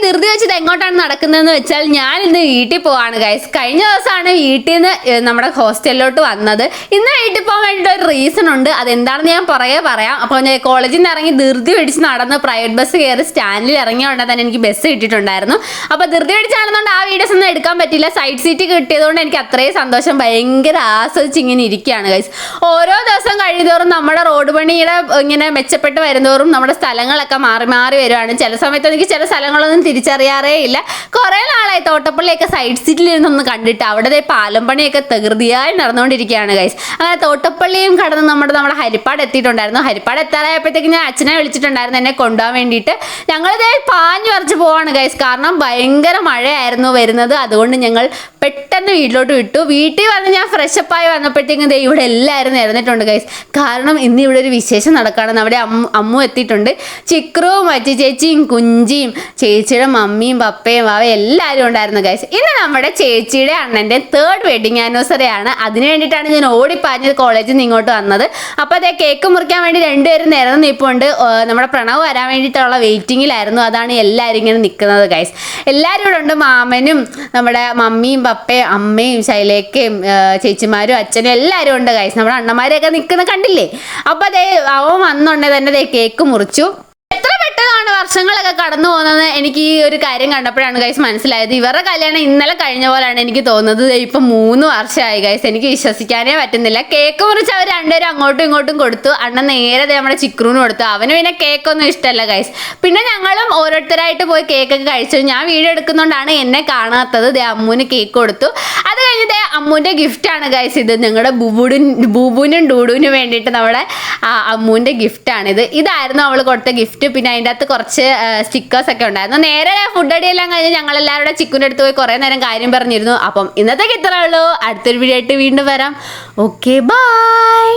ധൃതി വെച്ചത് എങ്ങോട്ടാണ് നടക്കുന്നതെന്ന് വെച്ചാൽ ഞാൻ ഇന്ന് വീട്ടിൽ പോവാണ് ഗൈസ്. കഴിഞ്ഞ ദിവസമാണ് വീട്ടിൽ നിന്ന് നമ്മുടെ ഹോസ്റ്റലിലോട്ട് വന്നത്. ഇന്ന് വീട്ടിൽ പോകാൻ വേണ്ടിയിട്ട് ഒരു റീസൺ ഉണ്ട്. അതെന്താണെന്ന് ഞാൻ പുറകെ പറയാം. അപ്പോൾ ഞാൻ കോളേജിൽ നിന്ന് ഇറങ്ങി ധൃതി പിടിച്ച് നടന്ന് പ്രൈവറ്റ് ബസ് കയറി സ്റ്റാൻഡിൽ ഇറങ്ങിയോണ്ട് തന്നെ എനിക്ക് ബസ് കിട്ടിയിട്ടുണ്ടായിരുന്നു. അപ്പോൾ ധൃതി പിടിച്ചാണെന്നുകൊണ്ട് ആ വീഡിയോസ് ഒന്നും എടുക്കാൻ പറ്റില്ല. സൈഡ് സീറ്റ് കിട്ടിയതുകൊണ്ട് എനിക്ക് അത്രയും സന്തോഷം, ഭയങ്കര ആസ്വദിച്ച് ഇങ്ങനെ ഇരിക്കുകയാണ് ഗൈസ്. ഓരോ ദിവസം കഴിയുന്നതോറും നമ്മുടെ റോഡ് പണിയുടെ ഇങ്ങനെ മെച്ചപ്പെട്ട് വരുന്നതോറും നമ്മുടെ സ്ഥലങ്ങളൊക്കെ മാറി മാറി വരുവാണ്. ചില സമയത്ത് എനിക്ക് ചില സ്ഥലങ്ങളൊന്നും തിരിച്ചറിയാറേ ഇല്ല. കുറേ നാളായി തോട്ടപ്പള്ളിയൊക്കെ സൈഡ് സീറ്റിൽ ഇരുന്നൊന്ന് കണ്ടിട്ട്. അവിടെ പാലം പണിയൊക്കെ തകൃതിയായി നടന്നുകൊണ്ടിരിക്കുകയാണ് ഗൈസ്. അങ്ങനെ തോട്ടപ്പള്ളിയും കടന്ന് നമ്മുടെ ഹരിപ്പാട് എത്തിയിട്ടുണ്ടായിരുന്നു. ഹരിപ്പാട് എത്താറായപ്പോഴത്തേക്ക് ഞാൻ അച്ഛനെ വിളിച്ചിട്ടുണ്ടായിരുന്നു എന്നെ കൊണ്ടുപോകാൻ വേണ്ടിയിട്ട്. ഞങ്ങളിതേ പാഞ്ഞു പറിച്ച് പോവാണ് ഗൈസ്. കാരണം ഭയങ്കര മഴയായിരുന്നു വരുന്നത്. അതുകൊണ്ട് ഞങ്ങൾ പെട്ടെന്ന് വീട്ടിലോട്ട് വിട്ടു. വീട്ടിൽ വന്ന് ഞാൻ ഫ്രഷപ്പായി വന്നപ്പോഴത്തേക്കും ഇവിടെ എല്ലാവരും നിരന്നിട്ടുണ്ട് ഗൈസ്. കാരണം ഇന്ന് ഇവിടെ ഒരു വിശേഷം നടക്കുകയാണ്. നമ്മുടെ അമ്മു എത്തിയിട്ടുണ്ട്. ചിക്രുവും മറ്റു ചേച്ചിയും കുഞ്ചിയും ചേച്ചിയുടെ മമ്മിയും പപ്പയും അവയും എല്ലാവരും ഉണ്ടായിരുന്നു ഗൈസ്. ഇന്ന് നമ്മുടെ ചേച്ചിയുടെ അണ്ണൻ്റെ 3rd വെഡിങ് ആനിവേഴ്സറി ആണ്. അതിന് വേണ്ടിയിട്ടാണ് ഞാൻ ഓടിപ്പാഞ്ഞത് കോളേജിൽ നിന്ന് ഇങ്ങോട്ട് വന്നത്. അപ്പോൾ അതേ കേക്ക് മുറിക്കാൻ വേണ്ടി രണ്ടുപേരും നിരന്ന് നിൽപ്പുണ്ട്. നമ്മുടെ പ്രണവ് വരാൻ വേണ്ടിയിട്ടുള്ള വെയിറ്റിങ്ങിലായിരുന്നു. അതാണ് എല്ലാവരും ഇങ്ങനെ നിൽക്കുന്നത് ഗൈസ്. എല്ലാവരും ഇവിടെ ഉണ്ട്. മാമനും നമ്മുടെ മമ്മിയും പപ്പയും അമ്മയും ശൈലേക്കയും ചേച്ചിമാരും അച്ഛനും എല്ലാവരും ഉണ്ട് ഗൈസ്. നമ്മുടെ അണ്ണന്മാരെയൊക്കെ നിൽക്കുന്ന കണ്ടില്ലേ. അപ്പോൾ അതേ അവൻ വന്നുണ്ടെങ്കിൽ തന്നെ കേക്ക് മുറിച്ചു. പെട്ടെന്നാണ് വർഷങ്ങളൊക്കെ കടന്നു പോകുന്നത്. എനിക്ക് ഈ ഒരു കാര്യം കണ്ടപ്പോഴാണ് ഗൈസ് മനസ്സിലായത്. ഇവരുടെ കല്യാണം ഇന്നലെ കഴിഞ്ഞ പോലെയാണ് എനിക്ക് തോന്നുന്നത്. ഇപ്പം 3 വർഷമായി ഗൈസ്. എനിക്ക് വിശ്വസിക്കാനേ പറ്റുന്നില്ല. കേക്ക് മുറിച്ച് അവർ രണ്ടുപേരും അങ്ങോട്ടും ഇങ്ങോട്ടും കൊടുത്തു. അണ്ണൻ നേരെ നമ്മുടെ ചിക്രൂന് കൊടുത്തു. അവന് പിന്നെ കേക്കൊന്നും ഇഷ്ടമല്ല ഗൈസ്. പിന്നെ ഞങ്ങളും ഓരോരുത്തരായിട്ട് പോയി കേക്കൊക്കെ കഴിച്ചു. ഞാൻ വീഡിയോ എടുക്കുന്നതുകൊണ്ടാണ് എന്നെ കാണാത്തത്. അമ്മൂന് കേക്ക് കൊടുത്തു. അത് കഴിഞ്ഞിട്ട് അമ്മൂൻ്റെ ഗിഫ്റ്റാണ് ഗൈസ് ഇത്. ഞങ്ങളുടെ ബൂബുവിനും ഡൂഡുവിനും വേണ്ടിയിട്ട് നമ്മുടെ അമ്മൂൻ്റെ ഗിഫ്റ്റാണിത്. ഇതായിരുന്നു അവൾ കൊടുത്ത ഗിഫ്റ്റ്. പിന്നെ അതിൻ്റെ അകത്ത് കുറച്ച് സ്റ്റിക്കേഴ്സ് ഒക്കെ ഉണ്ടായിരുന്നു. നേരെ ഫുഡ് അടിയെല്ലാം കഴിഞ്ഞ് ഞങ്ങളെല്ലാവരുടെ ചിക്കുൻ്റെ അടുത്ത് പോയി കുറേ നേരം കാര്യം പറഞ്ഞിരുന്നു. അപ്പം ഇന്നത്തേക്ക് ഇത്രയേ ഉള്ളൂ. അടുത്തൊരു വീഡിയോ ആയിട്ട് വീണ്ടും വരാം. Okay, by.